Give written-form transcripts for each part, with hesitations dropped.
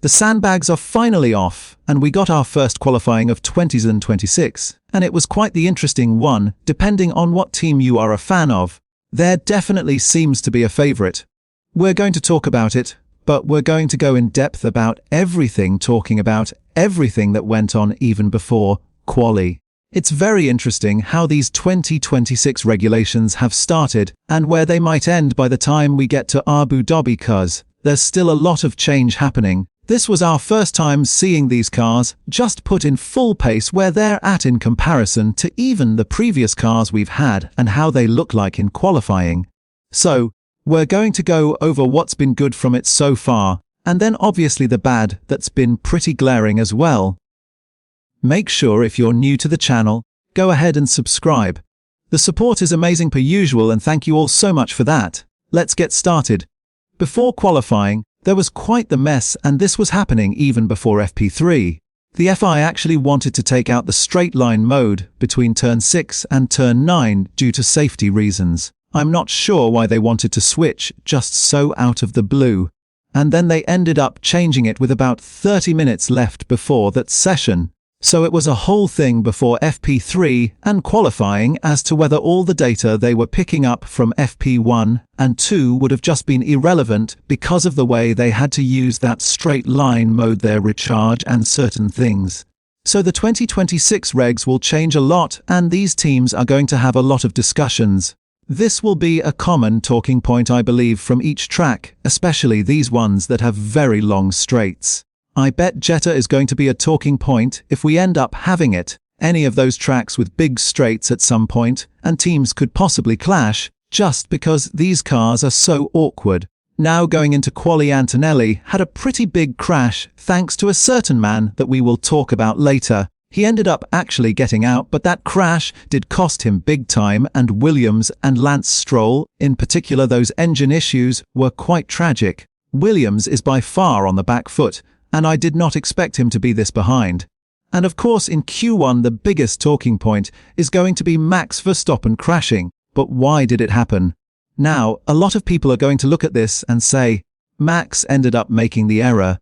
The sandbags are finally off, and we got our first qualifying of 2026, and it was quite the interesting one, depending on what team you are a fan of. There definitely seems to be a favorite. We're going to talk about it, but we're going to go in depth about everything, talking about everything that went on even before quali. It's very interesting how these 2026 regulations have started and where they might end by the time we get to Abu Dhabi, cause there's still a lot of change happening. This was our first time seeing these cars just put in full pace where they're at in comparison to even the previous cars we've had and how they look like in qualifying. So, we're going to go over what's been good from it so far, and then obviously the bad that's been pretty glaring as well. Make sure if you're new to the channel, go ahead and subscribe. The support is amazing per usual, and thank you all so much for that. Let's get started. Before qualifying, there was quite the mess, and this was happening even before FP3. The FI actually wanted to take out the straight line mode between turn 6 and turn 9 due to safety reasons. I'm not sure why they wanted to switch just so out of the blue. And then they ended up changing it with about 30 minutes left before that session. So it was a whole thing before FP3 and qualifying as to whether all the data they were picking up from FP1 and 2 would have just been irrelevant because of the way they had to use that straight line mode, their recharge and certain things. So the 2026 regs will change a lot, and these teams are going to have a lot of discussions. This will be a common talking point, I believe, from each track, especially these ones that have very long straights. I bet Jeddah is going to be a talking point if we end up having it. Any of those tracks with big straights at some point, and teams could possibly clash, just because these cars are so awkward. Now going into quali, Antonelli had a pretty big crash thanks to a certain man that we will talk about later. He ended up actually getting out, but that crash did cost him big time, and Williams and Lance Stroll, in particular, those engine issues were quite tragic. Williams is by far on the back foot, and I did not expect him to be this behind. And of course in Q1 the biggest talking point is going to be Max Verstappen crashing. But why did it happen? Now, a lot of people are going to look at this and say, Max ended up making the error,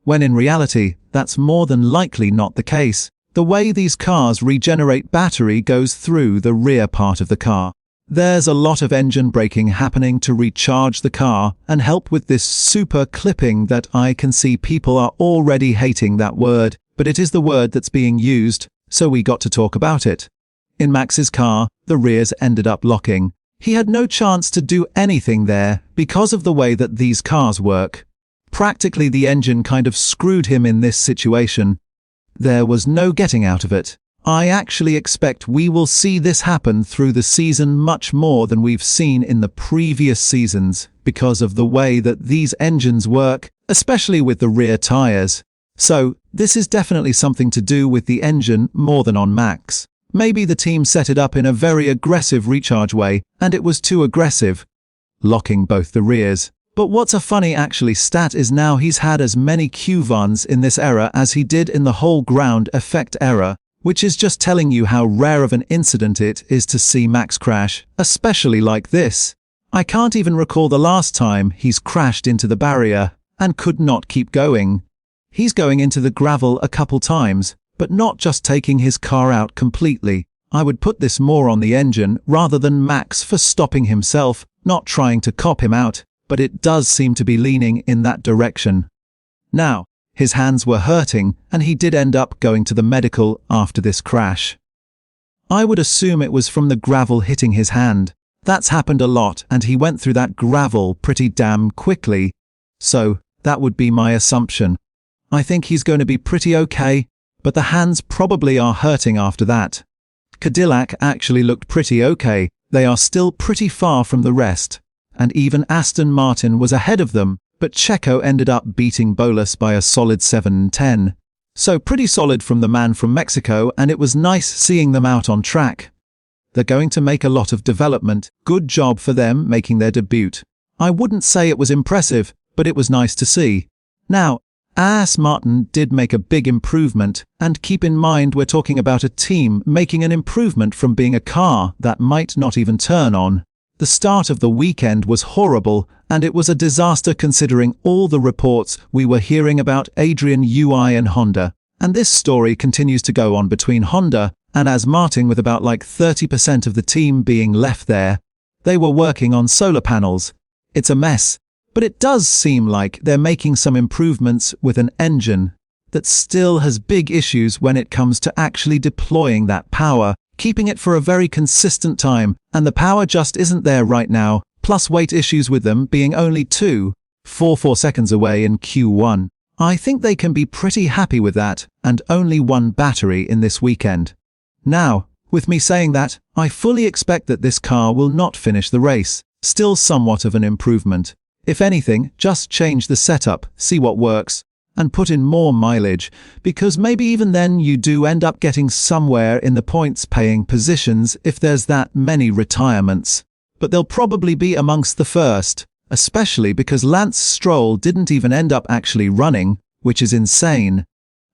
when in reality, that's more than likely not the case. The way these cars regenerate battery goes through the rear part of the car. There's a lot of engine braking happening to recharge the car and help with this super clipping that I can see people are already hating that word, but it is the word that's being used, so we got to talk about it. In Max's car, the rears ended up locking. He had no chance to do anything there because of the way that these cars work. Practically the engine kind of screwed him in this situation. There was no getting out of it. I actually expect we will see this happen through the season much more than we've seen in the previous seasons because of the way that these engines work, especially with the rear tires. So, this is definitely something to do with the engine more than on Max. Maybe the team set it up in a very aggressive recharge way, and it was too aggressive, locking both the rears. But what's a funny actually stat is now he's had as many Q1s in this era as he did in the whole ground effect era, which is just telling you how rare of an incident it is to see Max crash, especially like this. I can't even recall the last time he's crashed into the barrier and could not keep going. He's going into the gravel a couple times, but not just taking his car out completely. I would put this more on the engine rather than Max for stopping himself, not trying to cop him out, but it does seem to be leaning in that direction. Now, his hands were hurting, and he did end up going to the medical after this crash. I would assume it was from the gravel hitting his hand. That's happened a lot, and he went through that gravel pretty damn quickly. So, that would be my assumption. I think he's going to be pretty okay, but the hands probably are hurting after that. Cadillac actually looked pretty okay. They are still pretty far from the rest, and even Aston Martin was ahead of them. But Checo ended up beating Bolas by a solid 7-10. So pretty solid from the man from Mexico, and it was nice seeing them out on track. They're going to make a lot of development. Good job for them making their debut. I wouldn't say it was impressive, but it was nice to see. Now, Aston Martin did make a big improvement, and keep in mind we're talking about a team making an improvement from being a car that might not even turn on. The start of the weekend was horrible, and it was a disaster considering all the reports we were hearing about Adrian Newey and Honda. And this story continues to go on between Honda and Aston Martin, with about like 30% of the team being left there. They were working on solar panels. It's a mess, but it does seem like they're making some improvements with an engine that still has big issues when it comes to actually deploying that power, keeping it for a very consistent time, and the power just isn't there right now, plus weight issues with them being only 2.44 seconds away in Q1. I think they can be pretty happy with that, and only one battery in this weekend. Now, with me saying that, I fully expect that this car will not finish the race. Still somewhat of an improvement. If anything, just change the setup, see what works, and put in more mileage, because maybe even then you do end up getting somewhere in the points-paying positions if there's that many retirements. But they'll probably be amongst the first, especially because Lance Stroll didn't even end up actually running, which is insane.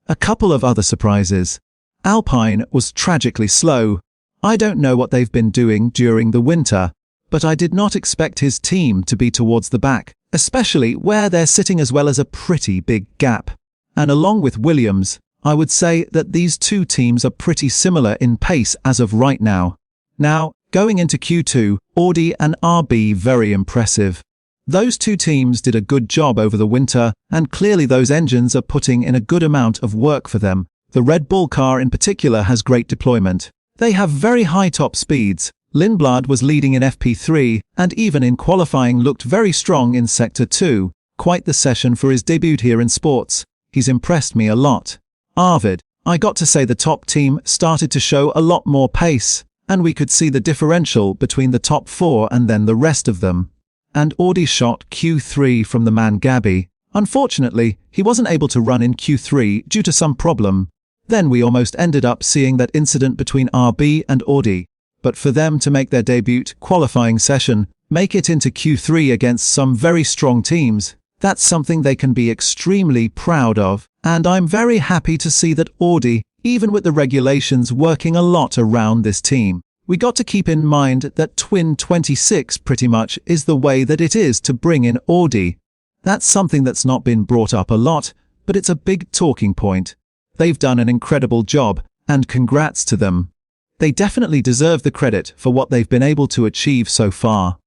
A couple of other surprises. Alpine was tragically slow. I don't know what they've been doing during the winter, but I did not expect his team to be towards the back, especially where they're sitting, as well as a pretty big gap. And along with Williams, I would say that these two teams are pretty similar in pace as of right now. Now, going into Q2, Audi and RB very impressive. Those two teams did a good job over the winter, and clearly those engines are putting in a good amount of work for them. The Red Bull car in particular has great deployment. They have very high top speeds. Lindblad was leading in FP3 and even in qualifying looked very strong in Sector 2. Quite the session for his debut here in sports. He's impressed me a lot. Arvid, I got to say the top team started to show a lot more pace, and we could see the differential between the top four and then the rest of them. And Audi shot Q3 from the man Gabi. Unfortunately, he wasn't able to run in Q3 due to some problem. Then we almost ended up seeing that incident between RB and Audi. But for them to make their debut qualifying session, make it into Q3 against some very strong teams, that's something they can be extremely proud of. And I'm very happy to see that Audi, even with the regulations working a lot around this team. We got to keep in mind that Twin 26 pretty much is the way that it is to bring in Audi. That's something that's not been brought up a lot, but it's a big talking point. They've done an incredible job, and congrats to them. They definitely deserve the credit for what they've been able to achieve so far.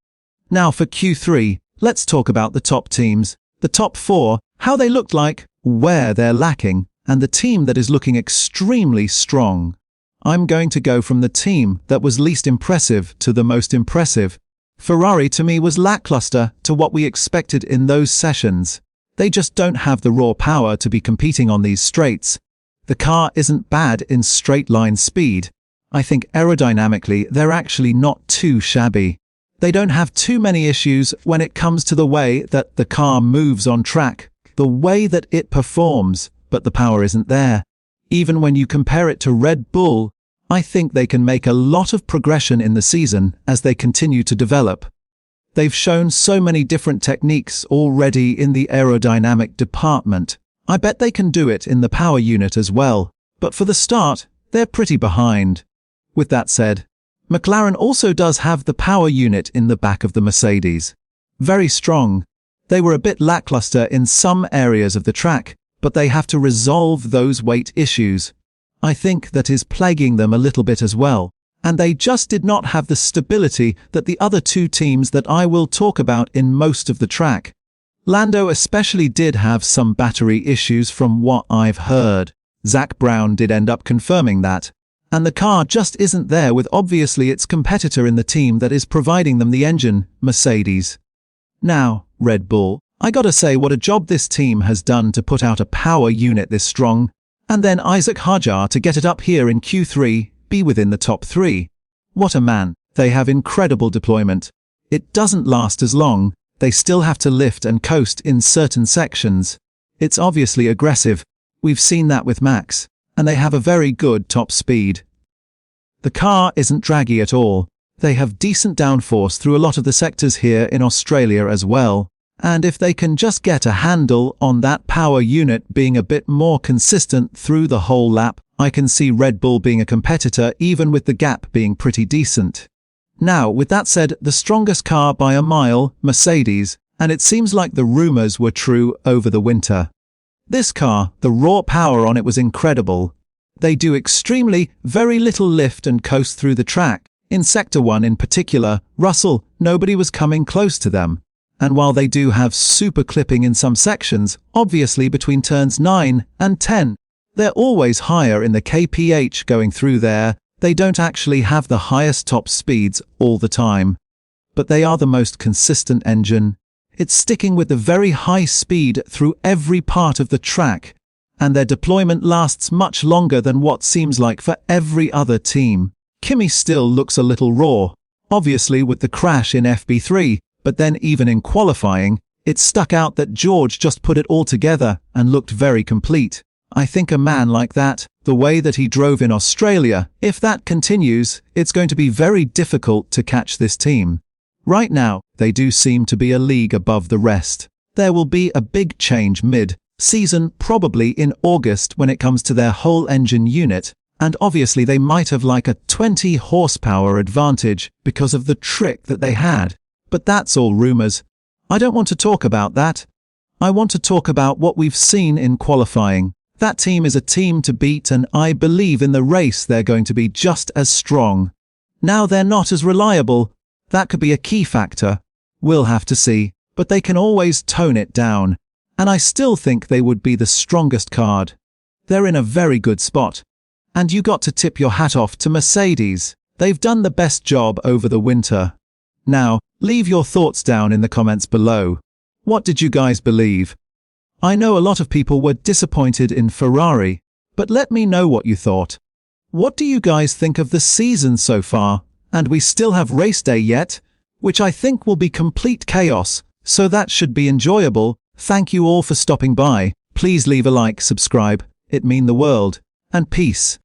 Now for Q3, let's talk about the top teams. The top four, how they looked like, where they're lacking, and the team that is looking extremely strong. I'm going to go from the team that was least impressive to the most impressive. Ferrari to me was lackluster to what we expected in those sessions. They just don't have the raw power to be competing on these straights. The car isn't bad in straight line speed. I think aerodynamically they're actually not too shabby. They don't have too many issues when it comes to the way that the car moves on track, the way that it performs, but the power isn't there. Even when you compare it to Red Bull, I think they can make a lot of progression in the season as they continue to develop. They've shown so many different techniques already in the aerodynamic department. I bet they can do it in the power unit as well, but for the start, they're pretty behind. With that said, McLaren also does have the power unit in the back of the Mercedes. Very strong. They were a bit lackluster in some areas of the track, but they have to resolve those weight issues. I think that is plaguing them a little bit as well, and they just did not have the stability that the other two teams that I will talk about in most of the track. Lando especially did have some battery issues from what I've heard. Zach Brown did end up confirming that. And the car just isn't there with obviously its competitor in the team that is providing them the engine, Mercedes. Now, Red Bull, I gotta say what a job this team has done to put out a power unit this strong. And then Isaac Hajar to get it up here in Q3, be within the top 3. What a man. They have incredible deployment. It doesn't last as long. They still have to lift and coast in certain sections. It's obviously aggressive. We've seen that with Max. And they have a very good top speed. The car isn't draggy at all. They have decent downforce through a lot of the sectors here in Australia as well. And if they can just get a handle on that power unit being a bit more consistent through the whole lap, I can see Red Bull being a competitor even with the gap being pretty decent. Now, with that said, the strongest car by a mile, Mercedes, and it seems like the rumors were true over the winter. This car, the raw power on it was incredible. They do extremely, very little lift and coast through the track. In Sector 1 in particular, Russell, nobody was coming close to them. And while they do have super clipping in some sections, obviously between turns 9 and 10, they're always higher in the kph going through there. They don't actually have the highest top speeds all the time. But they are the most consistent engine. It's sticking with the very high speed through every part of the track, and their deployment lasts much longer than what seems like for every other team. Kimi still looks a little raw, obviously with the crash in FP3, but then even in qualifying, it stuck out that George just put it all together and looked very complete. I think a man like that, the way that he drove in Australia, if that continues, it's going to be very difficult to catch this team. Right now, they do seem to be a league above the rest. There will be a big change mid-season, probably in August when it comes to their whole engine unit, and obviously they might have like a 20 horsepower advantage because of the trick that they had. But that's all rumors. I don't want to talk about that. I want to talk about what we've seen in qualifying. That team is a team to beat, and I believe in the race they're going to be just as strong. Now they're not as reliable. That could be a key factor. We'll have to see, but they can always tone it down. And I still think they would be the strongest card. They're in a very good spot. And you got to tip your hat off to Mercedes. They've done the best job over the winter. Now, leave your thoughts down in the comments below. What did you guys believe? I know a lot of people were disappointed in Ferrari, but let me know what you thought. What do you guys think of the season so far? And we still have race day yet, which I think will be complete chaos, so that should be enjoyable. Thank you all for stopping by. Please leave a like, subscribe, it mean the world, and peace.